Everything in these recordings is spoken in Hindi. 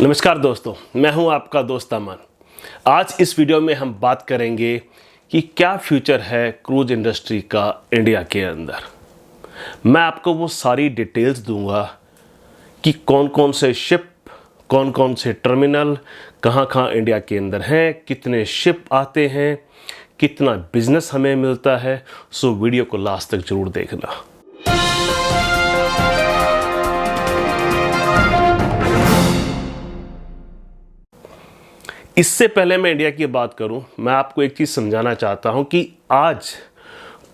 नमस्कार दोस्तों, मैं हूं आपका दोस्त अमन। आज इस वीडियो में हम बात करेंगे कि क्या फ्यूचर है क्रूज इंडस्ट्री का इंडिया के अंदर। मैं आपको वो सारी डिटेल्स दूंगा कि कौन कौन से शिप, कौन कौन से टर्मिनल कहां कहां इंडिया के अंदर हैं, कितने शिप आते हैं, कितना बिजनेस हमें मिलता है। सो वीडियो को लास्ट तक जरूर देखना। इससे पहले मैं इंडिया की बात करूं, मैं आपको एक चीज़ समझाना चाहता हूं कि आज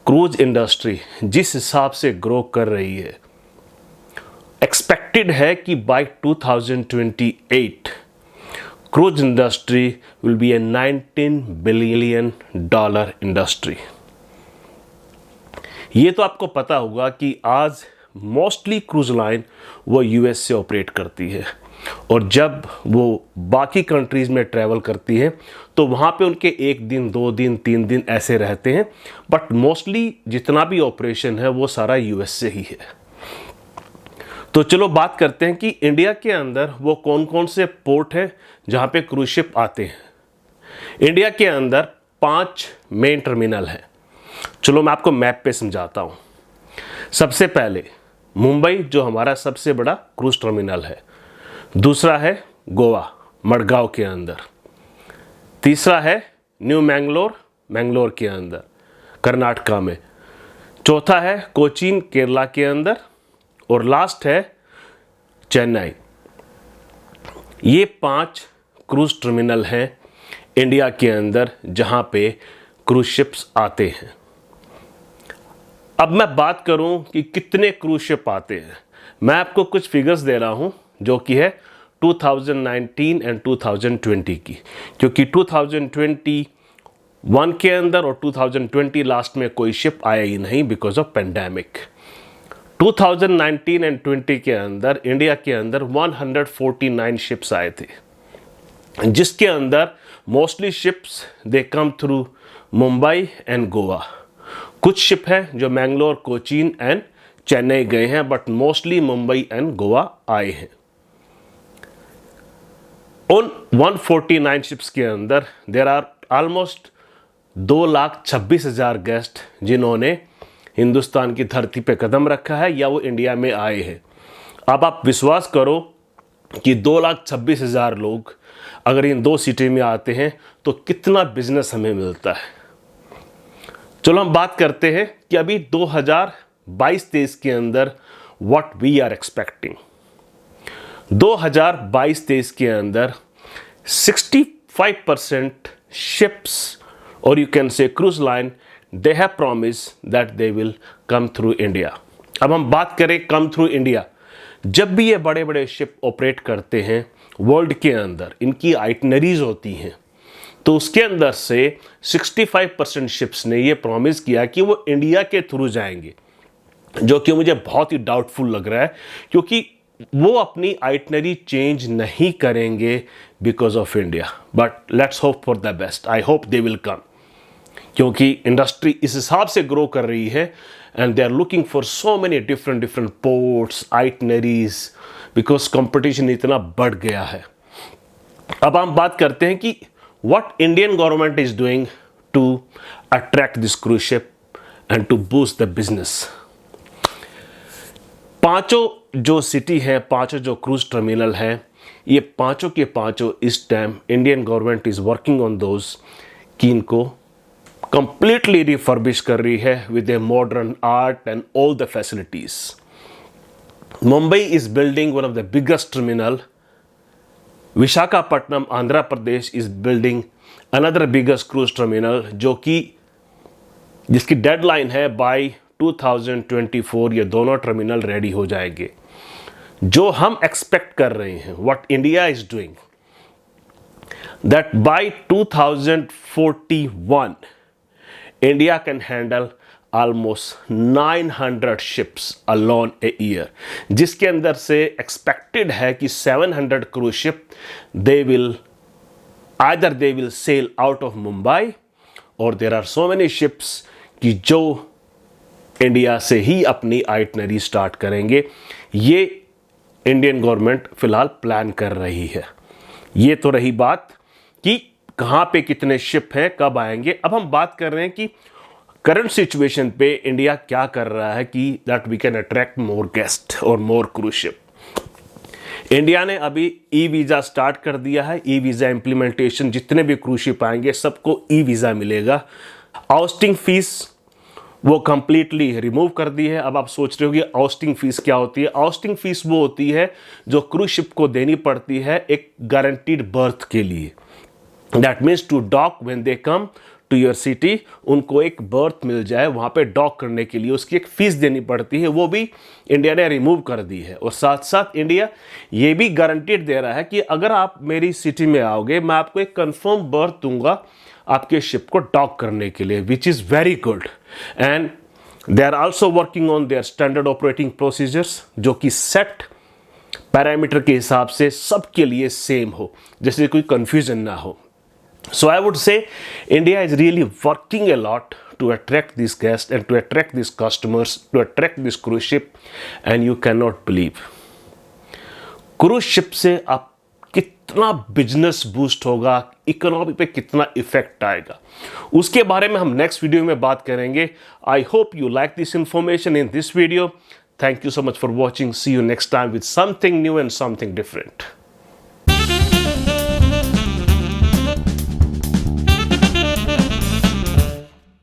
क्रूज इंडस्ट्री जिस हिसाब से ग्रो कर रही है, एक्सपेक्टेड है कि by 2028 cruise industry will be a $19 billion industry. ये तो आपको पता होगा कि आज मोस्टली क्रूज लाइन वो यूएस से ऑपरेट करती है, और जब वो बाकी कंट्रीज़ में ट्रैवल करती है तो वहाँ पे उनके 1 दिन 2 दिन 3 दिन ऐसे रहते हैं, बट मोस्टली जितना भी ऑपरेशन है वो सारा यूएस से ही है। तो चलो बात करते हैं कि इंडिया के अंदर वो कौन कौन से पोर्ट है जहाँ पे क्रूज शिप आते हैं। इंडिया के अंदर 5 मेन टर्मिनल हैं। चलो मैं आपको मैप पे समझाता हूँ। सबसे पहले मुंबई, जो हमारा सबसे बड़ा क्रूज टर्मिनल है। दूसरा है गोवा, मडगांव के अंदर। तीसरा है न्यू मैंगलोर, मैंगलोर के अंदर कर्नाटका में। चौथा है कोचीन, केरला के अंदर। और लास्ट है चेन्नई। ये 5 क्रूज टर्मिनल हैं इंडिया के अंदर जहां पे क्रूज शिप्स आते हैं। अब मैं बात करूं कि कितने क्रूज शिप आते हैं, मैं आपको कुछ फिगर्स दे रहा हूं जो कि है 2019 एंड 2020 की, क्योंकि 2021 के अंदर और 2020 लास्ट में कोई शिप आया ही नहीं बिकॉज ऑफ पेंडेमिक। 2019 एंड 20 के अंदर इंडिया के अंदर 149 शिप्स आए थे, जिसके अंदर mostly ships they come through Mumbai and Goa. कुछ शिप है जो मैंगलोर, कोचीन एंड चेन्नई गए हैं, but mostly Mumbai and Goa आए हैं। उन 149 शिप्स के अंदर देर आर ऑलमोस्ट 2,26,000 गेस्ट जिन्होंने हिंदुस्तान की धरती पे कदम रखा है या वो इंडिया में आए हैं। अब आप विश्वास करो कि 2,26,000 लोग अगर इन 2 सिटी में आते हैं तो कितना बिजनेस हमें मिलता है। चलो हम बात करते हैं कि अभी 2022-23 के अंदर व्हाट वी आर एक्सपेक्टिंग। 2022-23 के अंदर 65% शिप्स और you can say cruise line they have promise that they will come through India. अब हम बात करें कम थ्रू इंडिया, जब भी ये बड़े बड़े शिप ऑपरेट करते हैं वर्ल्ड के अंदर, इनकी आइटनरीज होती हैं, तो उसके अंदर से 65% शिप्स ने ये प्रॉमिस किया कि वो इंडिया के थ्रू जाएंगे, जो कि मुझे बहुत ही डाउटफुल लग रहा है, क्योंकि वो अपनी आइटनरी चेंज नहीं करेंगे because of India. But let's hope for the best, I hope they will come, क्योंकि इंडस्ट्री इस हिसाब से ग्रो कर रही है and they are looking for so many different ports, itineraries, because competition इतना बढ़ गया है। अब हम बात करते हैं कि what Indian government is doing to attract this cruise ship and to boost the business। पांचों जो सिटी है, पांचों जो क्रूज टर्मिनल हैं, ये पांचों के पांचों इस time Indian government is working on those कि इनको कंप्लीटली रिफर्बिश कर रही है with a modern art and all the facilities. Mumbai is building one of the biggest terminal. Visakhapatnam, Andhra Pradesh is building another biggest cruise terminal, जो कि जिसकी डेडलाइन है बाय 2024 ये दोनों टर्मिनल रेडी हो जाएंगे। जो हम एक्सपेक्ट कर रहे हैं, what India is doing, that bye 2041 India can handle almost 900 ships alone a year, जिसके अंदर से एक्सपेक्टेड है कि 700 cruise ship they will sail out of Mumbai, और there are so many ships कि जो इंडिया से ही अपनी आइटनरी स्टार्ट करेंगे। ये इंडियन गवर्नमेंट फिलहाल प्लान कर रही है। ये तो रही बात कि कहाँ पे कितने शिप हैं, कब आएंगे। अब हम बात कर रहे हैं कि करंट सिचुएशन पे इंडिया क्या कर रहा है कि that we can attract more guest और मोर क्रूज शिप। इंडिया ने अभी ई वीज़ा स्टार्ट कर दिया है। ई वीज़ा इंप्लीमेंटेशन, जितने भी क्रूज शिप आएंगे सबको ई वीज़ा मिलेगा। आउस्टिंग फीस वो कंप्लीटली रिमूव कर दी है। अब आप सोच रहे हो कि आउस्टिंग फीस क्या होती है। आउस्टिंग फीस वो होती है जो क्रूज शिप को देनी पड़ती है एक गारंटीड बर्थ के लिए। That means to dock when they come to your city, उनको एक बर्थ मिल जाए वहाँ पे डॉक करने के लिए, उसकी एक फ़ीस देनी पड़ती है, वो भी इंडिया ने रिमूव कर दी है। और साथ साथ इंडिया ये भी गारंटीड दे रहा है कि अगर आप मेरी सिटी में आओगे मैं आपको एक कंफर्म बर्थ दूंगा आपके शिप को डॉक करने के लिए, which is very good. And they are also working on their standard operating procedures, जो कि सेट पैरामीटर के हिसाब से सबके लिए सेम हो, जैसे कोई कंफ्यूजन ना हो। So I would say India is really working a lot to attract these guests and to attract these customers, to attract this cruise ship, and you cannot believe cruise ship से आप कितना बिजनेस बूस्ट होगा, इकोनॉमी पे कितना इफेक्ट आएगा, उसके बारे में हम नेक्स्ट वीडियो में बात करेंगे। I hope you like this information in this video. Thank you so much for watching. See you next time with something new and something different.